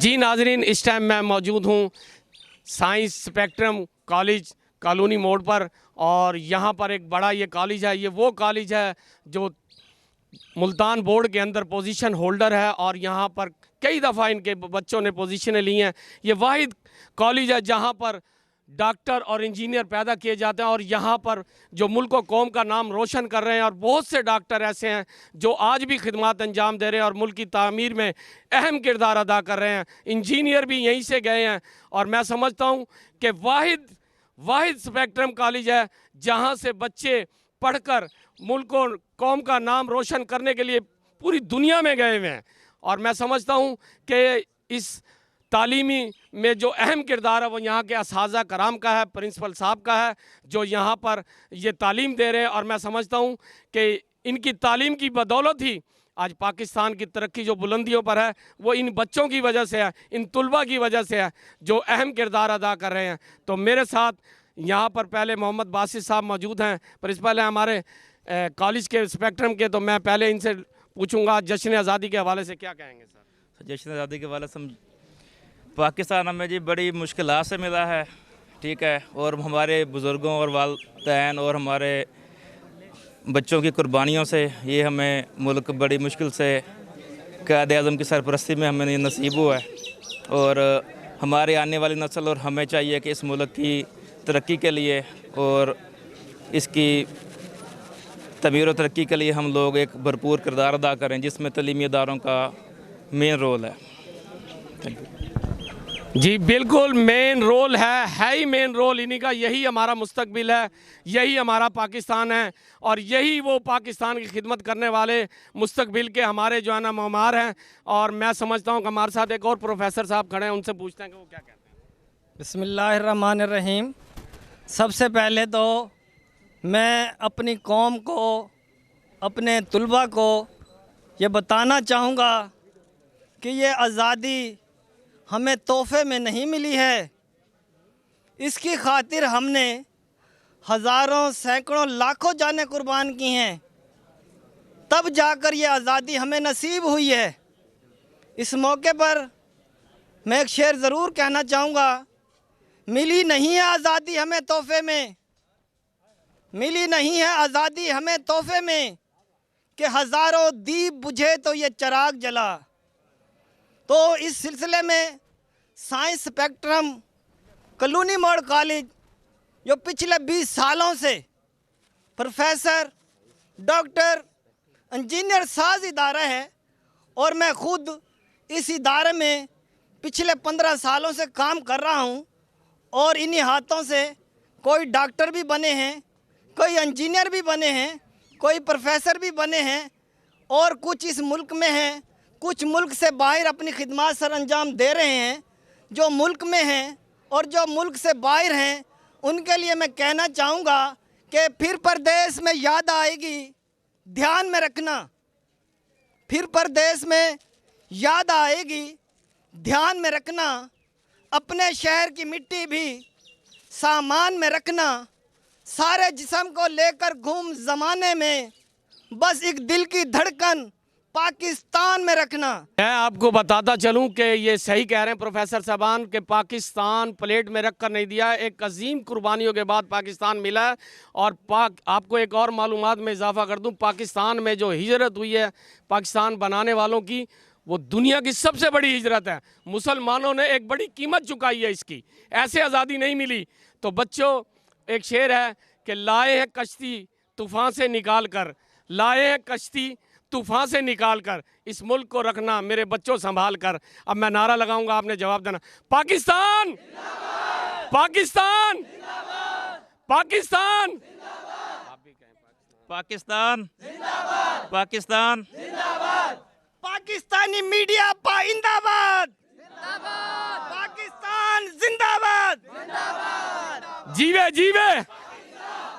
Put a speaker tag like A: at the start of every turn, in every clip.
A: जी नाजरीन, इस टाइम मैं मौजूद हूँ साइंस स्पेक्ट्रम कॉलेज कॉलोनी मोड़ पर। और यहाँ पर एक बड़ा ये कॉलेज है, ये वो कॉलेज है जो मुल्तान बोर्ड के अंदर पोजीशन होल्डर है और यहाँ पर कई दफ़ा इनके बच्चों ने पोजीशनें ली हैं। ये वाहिद कॉलेज है जहाँ पर डॉक्टर और इंजीनियर पैदा किए जाते हैं और यहाँ पर जो मुल्क और कौम का नाम रोशन कर रहे हैं। और बहुत से डॉक्टर ऐसे हैं जो आज भी खिदमत अंजाम दे रहे हैं और मुल्क की तामीर में अहम किरदार अदा कर रहे हैं। इंजीनियर भी यहीं से गए हैं और मैं समझता हूँ कि वाहिद स्पेक्ट्रम कॉलेज है जहाँ से बच्चे पढ़कर मुल्क और कौम का नाम रोशन करने के लिए पूरी दुनिया में गए हुए हैं। और मैं समझता हूँ कि इस तालीमी में जो अहम किरदार है वो यहाँ के असातिज़ा कराम का है, प्रिंसिपल साहब का है जो यहाँ पर ये तालीम दे रहे हैं। और मैं समझता हूँ कि इनकी तालीम की बदौलत ही आज पाकिस्तान की तरक्की जो बुलंदियों पर है वो इन बच्चों की वजह से है, इन तुलबा की वजह से है जो अहम किरदार अदा कर रहे हैं। तो मेरे साथ यहाँ पर पहले मोहम्मद बासित साहब मौजूद हैं, प्रिंसिपल हैं हमारे कॉलेज के स्पेक्ट्रम के। तो मैं पहले इनसे पूछूंगा जश्न आज़ादी के हवाले से क्या कहेंगे सर?
B: जश्न आज़ादी के हवाले से पाकिस्तान हमें जी बड़ी मुश्किलात से मिला है, ठीक है, और हमारे बुज़ुर्गों और वालिदैन और हमारे बच्चों की कुर्बानियों से ये हमें मुल्क बड़ी मुश्किल से क़ायद आज़म की सरपरस्ती में हमें नसीब हुआ है। और हमारे आने वाली नस्ल और हमें चाहिए कि इस मुल्क की तरक्की के लिए और इसकी तमीर और तरक्की के लिए हम लोग एक भरपूर किरदार अदा करें जिसमें तलीमी इदारों का मेन रोल है। थैंक यू
A: जी। बिल्कुल मेन रोल है ही मेन रोल इन्हीं का। यही हमारा मुस्तकबिल है, यही हमारा पाकिस्तान है और यही वो पाकिस्तान की खिदमत करने वाले मुस्तकबिल के हमारे जो है ना ममार हैं। और मैं समझता हूँ कि हमारे साथ एक और प्रोफेसर साहब खड़े हैं, उनसे पूछते हैं कि वो क्या कहते हैं।
C: बिस्मिल्लाहिर्रहमानिर्रहीम। सबसे पहले तो मैं अपनी कौम को, अपने तुलबा को ये बताना चाहूँगा कि ये आज़ादी हमें तोहफ़े में नहीं मिली है। इसकी खातिर हमने हज़ारों, सैकड़ों, लाखों जानें कुर्बान की हैं, तब जाकर ये आज़ादी हमें नसीब हुई है। इस मौके पर मैं एक शेर ज़रूर कहना चाहूँगा, मिली नहीं है आज़ादी हमें तोहफ़े में, मिली नहीं है आज़ादी हमें तोहफ़े में, कि हज़ारों दीप बुझे तो ये चिराग जला। तो इस सिलसिले में साइंस स्पेक्ट्रम कॉलोनी मोड़ कॉलेज जो पिछले 20 सालों से प्रोफेसर, डॉक्टर, इंजीनियर साज इदारा है और मैं खुद इस इदारे में पिछले 15 सालों से काम कर रहा हूं। और इन्हीं हाथों से कोई डॉक्टर भी बने हैं, कोई इंजीनियर भी बने हैं, कोई प्रोफेसर भी बने हैं और कुछ इस मुल्क में हैं, कुछ मुल्क से बाहर अपनी खिदमत सर अंजाम दे रहे हैं। जो मुल्क में हैं और जो मुल्क से बाहर हैं उनके लिए मैं कहना चाहूँगा कि फिर परदेश में याद आएगी, ध्यान में रखना। फिर परदेश में याद आएगी, ध्यान में रखना। अपने शहर की मिट्टी भी सामान में रखना। सारे जिस्म को लेकर घूम ज़माने में, बस एक दिल की धड़कन पाकिस्तान में रखना।
A: मैं आपको बताता चलूं कि ये सही कह रहे हैं प्रोफेसर साहबान कि पाकिस्तान प्लेट में रख कर नहीं दिया, एक अजीम कुर्बानियों के बाद पाकिस्तान मिला है। और आपको एक और मालूमात में इजाफा कर दूं, पाकिस्तान में जो हिजरत हुई है पाकिस्तान बनाने वालों की, वो दुनिया की सबसे बड़ी हिजरत है। मुसलमानों ने एक बड़ी कीमत चुकाई है इसकी, ऐसे आज़ादी नहीं मिली। तो बच्चों, एक शेर है कि लाए हैं कश्ती तूफ़ान से निकाल कर, लाए हैं कश्ती तूफ़ान से निकाल कर, इस मुल्क को रखना मेरे बच्चों संभाल कर। अब मैं नारा लगाऊंगा, आपने जवाब देना। पाकिस्तान पाकिस्तान पाकिस्तान
B: पाकिस्तान पाकिस्तान
C: पाकिस्तानी मीडिया पाइंदाबाद, पाकिस्तान जिंदाबाद।
A: जीवे जीवे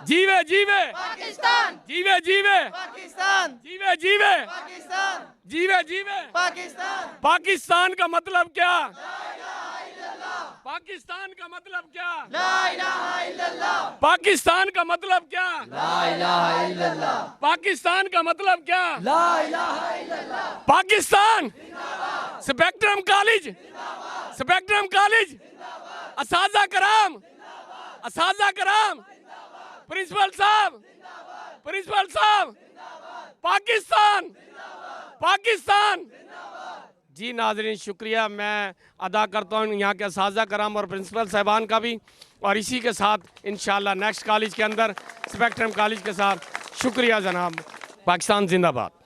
A: जीवे जीवे
C: पाकिस्तान,
A: जीवे जीवे
C: पाकिस्तान,
A: जीवे जीवे
C: पाकिस्तान,
A: जीवे जीवे
C: पाकिस्तान।
A: पाकिस्तान का मतलब क्या? पाकिस्तान का मतलब क्या?
C: ला इलाहा इल्लल्लाह।
A: पाकिस्तान का मतलब क्या?
C: ला इलाहा इल्लल्लाह।
A: पाकिस्तान का मतलब क्या?
C: ला इलाहा इल्लल्लाह।
A: Pakistan spectrum college, spectrum college, असाजा कराम, असाजा कराम, प्रिंसिपल साहब, प्रिंसिपल साहब, पाकिस्तान, पाकिस्तान। जी नाजरीन, शुक्रिया मैं अदा करता हूँ यहाँ के असाजा कराम और प्रिंसिपल साहबान का भी, और इसी के साथ इंशाल्लाह नेक्स्ट कॉलेज के अंदर स्पेक्ट्रम कॉलेज के साथ। शुक्रिया जनाब। पाकिस्तान जिंदाबाद।